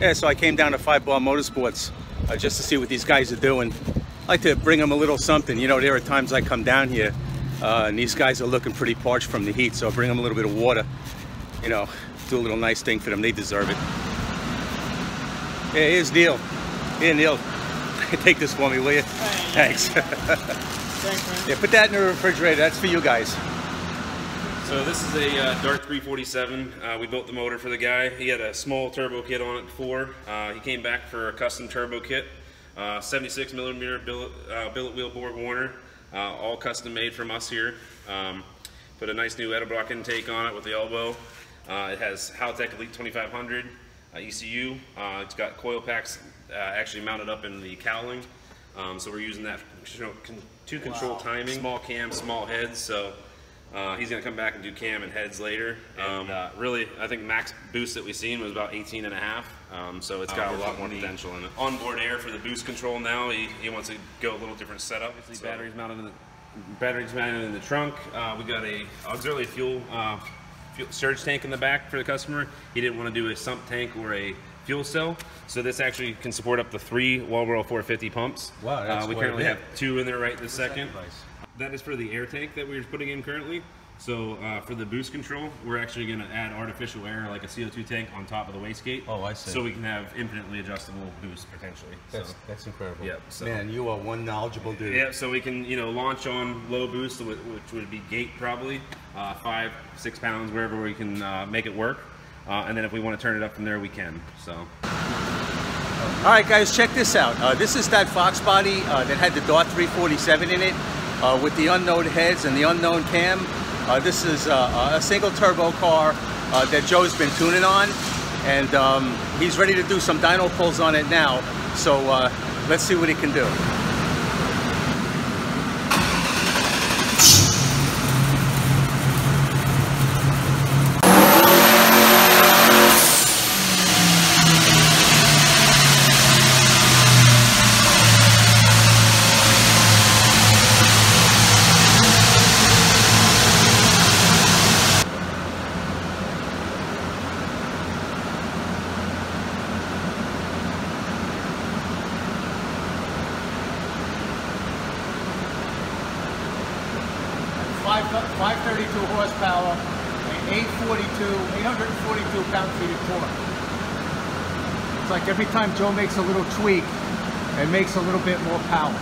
Yeah, so I came down to Five Bar Motorsports just to see what these guys are doing. I like to bring them a little something. You know, there are times I come down here and these guys are looking pretty parched from the heat, so I bring them a little bit of water. You know, do a little nice thing for them. They deserve it. Yeah, here's Neil. Here, Neil. Take this for me, will you? Thanks. Thanks, man. Yeah, put that in the refrigerator. That's for you guys. So this is a Dart 347. We built the motor for the guy. He had a small turbo kit on it before. He came back for a custom turbo kit. 76 millimeter billet wheel bore Warner, all custom made from us here. Put a nice new Edelbrock intake on it with the elbow. It has COYOTEC Elite 2500 ECU. It's got coil packs actually mounted up in the cowling. So we're using that to control timing. Small cam, small heads. So he's going to come back and do cam and heads later. And really, I think max boost that we've seen was about 18.5. So it's got a lot more potential in it. Onboard air for the boost control now. He wants to go a little different setup. So batteries mounted in the trunk. We got a auxiliary fuel surge tank in the back for the customer. He didn't want to do a sump tank or a fuel cell, so this actually can support up to 3 Walbro 450 pumps. Wow, that's we currently have 2 in there right this second. That is for the air tank that we're putting in currently. So for the boost control, we're actually going to add artificial air, like a CO2 tank, on top of the wastegate. Oh, I see. So we can have infinitely adjustable boost potentially. That's incredible. Yep. So, man, you are one knowledgeable dude. Yeah. So we can, you know, launch on low boost, which would be gate probably 5-6 pounds, wherever we can make it work. And then if we want to turn it up from there, we can. So. All right, guys, check this out. This is that Fox body that had the Dart 347 in it with the unknown heads and the unknown cam. This is a single turbo car that Joe's been tuning on, and he's ready to do some dyno pulls on it now. So let's see what he can do. Five 532 horsepower and 842 pound-feet of torque. It's like every time Joe makes a little tweak, it makes a little bit more power.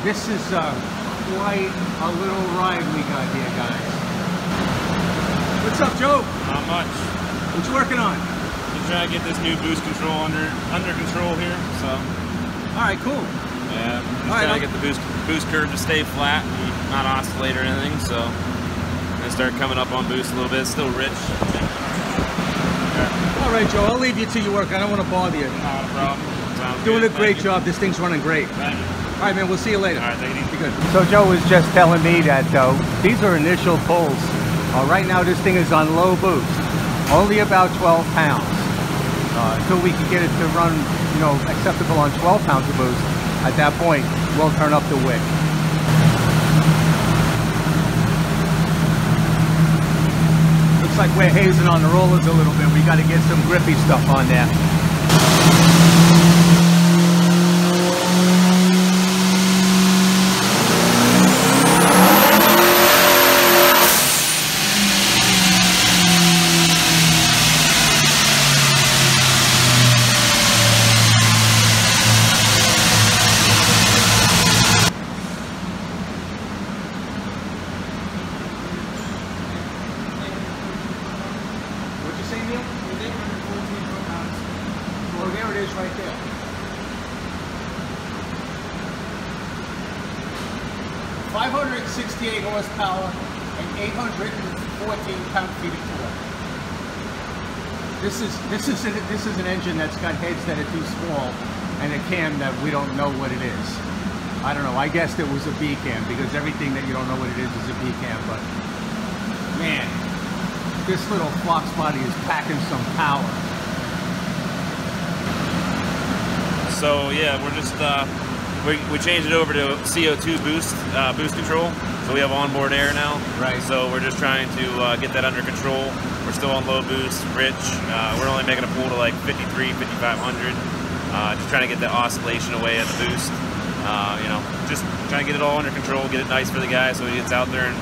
This is quite a little ride we got here, guys. What's up, Joe? Not much. What you working on? Just trying to get this new boost control under control here. So. All right, cool. Yeah, just trying to get the boost curve to stay flat and not oscillate or anything, so I'm gonna start coming up on boost a little bit. It's still rich. Yeah. All right, Joe, I'll leave you to your work. I don't want to bother you. Not a problem. Sounds Doing good. a great job. This thing's running great. Thank you. All right, man, we'll see you later. All right, take it easy. Be good. So Joe was just telling me that these are initial pulls. Right now, this thing is on low boost, only about 12 pounds. Until we can get it to run, you know, acceptable on 12 pounds of boost. At that point, we'll turn up the wick. Looks like we're hazing on the rollers a little bit. We got to get some grippy stuff on there. Well, there it is right there. 568 horsepower and 814 pound-feet of torque. This is an engine that's got heads that are too small and a cam that we don't know what it is. I don't know. I guessed it was a B cam because everything that you don't know what it is a B cam. But man, this little Fox body is packing some power. So yeah, we're just we changed it over to CO2 boost control, so we have onboard air now. Right. So we're just trying to get that under control. We're still on low boost, rich. We're only making a pull to like 53, 5,500. Just trying to get the oscillation away at the boost. You know, just trying to get it all under control, get it nice for the guy so he gets out there and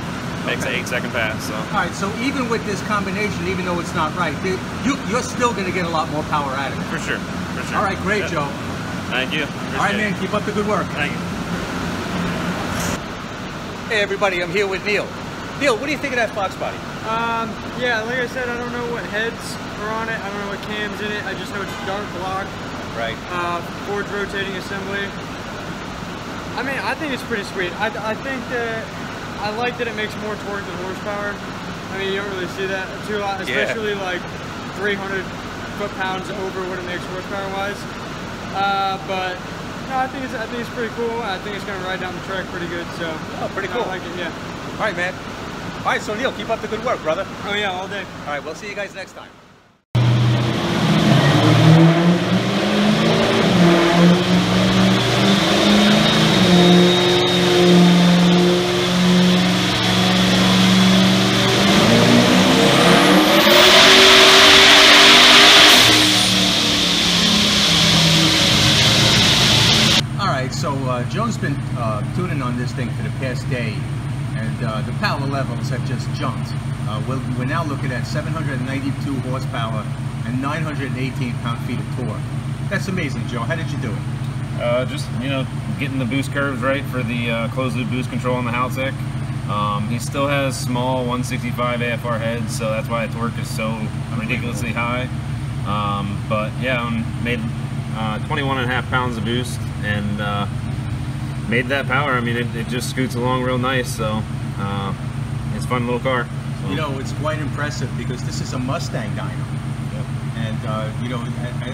makes an 8-second pass. So. All right, so even with this combination, even though it's not right, you're still going to get a lot more power out of it. For sure, for sure. All right, great, Joe. Thank you. All right, man, keep up the good work. Thank you. Hey, everybody, I'm here with Neil. Neil, what do you think of that Fox body? Yeah, like I said, I don't know what heads are on it. I don't know what cam's in it. I just know it's dark block. Right. Forged rotating assembly. I mean, I think it's pretty sweet. I think that I like that it makes more torque than horsepower. I mean, you don't really see that too lot, especially like 300 foot-pounds over what it makes horsepower-wise. But no, I think it's pretty cool. I think it's going to ride down the track pretty good. So pretty cool. I like it. Yeah. All right, man. All right, so Neil, keep up the good work, brother. Oh yeah, all day. All right, we'll see you guys next time. Joe's been tuning on this thing for the past day, and the power levels have just jumped. We're now looking at 792 horsepower and 918 pound-feet of torque. That's amazing, Joe. How did you do it? Just, you know, getting the boost curves right for the closed-loop boost control on the Haltech. He still has small 165 AFR heads, so that's why the torque is so ridiculously high. But yeah, made 21.5 pounds of boost and made that power. I mean, it just scoots along real nice, so it's a fun little car. So. You know, it's quite impressive because this is a Mustang dyno. Yep. And you know,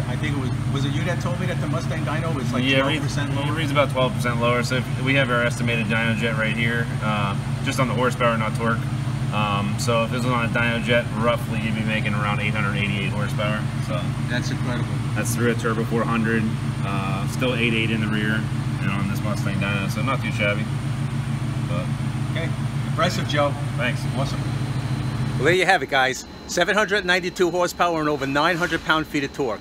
I think it was it you that told me that the Mustang dyno is like 12% lower? It reads about 12% lower. So we have our estimated dyno jet right here, just on the horsepower, not torque. So if this was on a dyno jet, roughly you'd be making around 888 horsepower. So that's incredible. That's through a turbo 400, still 8.8 in the rear, and on this Mustang dyno, so not too shabby. But okay, impressive, Joe. Thanks. Awesome. Well, there you have it, guys. 792 horsepower and over 900 pound-feet of torque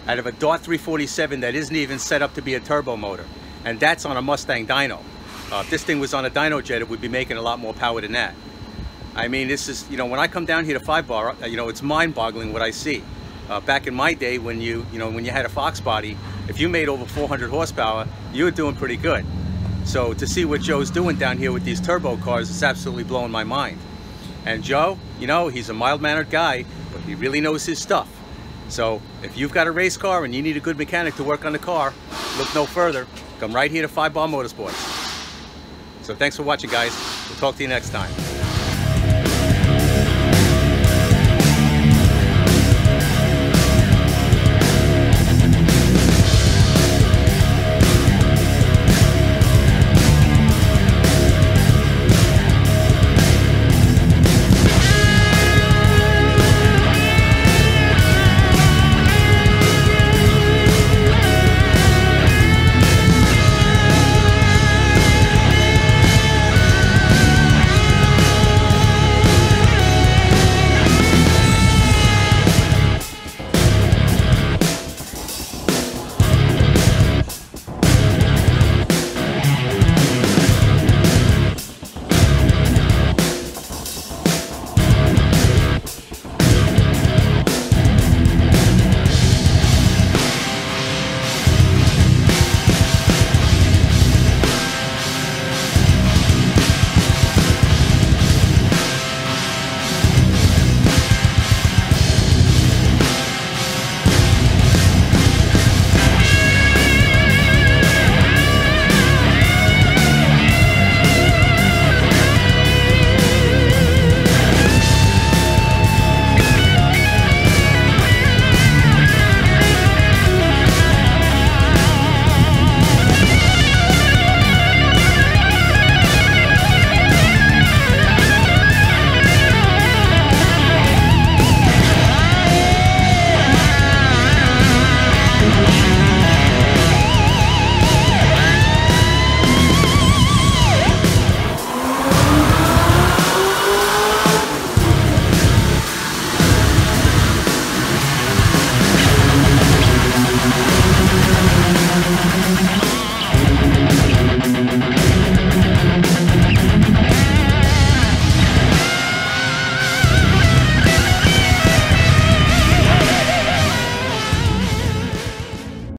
out of a Dart 347 that isn't even set up to be a turbo motor, and that's on a Mustang dyno. If this thing was on a dyno jet, it would be making a lot more power than that. I mean, this is, you know, when I come down here to 5 Bar, you know, it's mind-boggling what I see. Back in my day, when you had a Fox body, if you made over 400 horsepower, you were doing pretty good. So to see what Joe's doing down here with these turbo cars is absolutely blowing my mind. And Joe, you know, he's a mild-mannered guy, but he really knows his stuff. So if you've got a race car and you need a good mechanic to work on the car, look no further. Come right here to 5 Bar Motorsports. So thanks for watching, guys. We'll talk to you next time.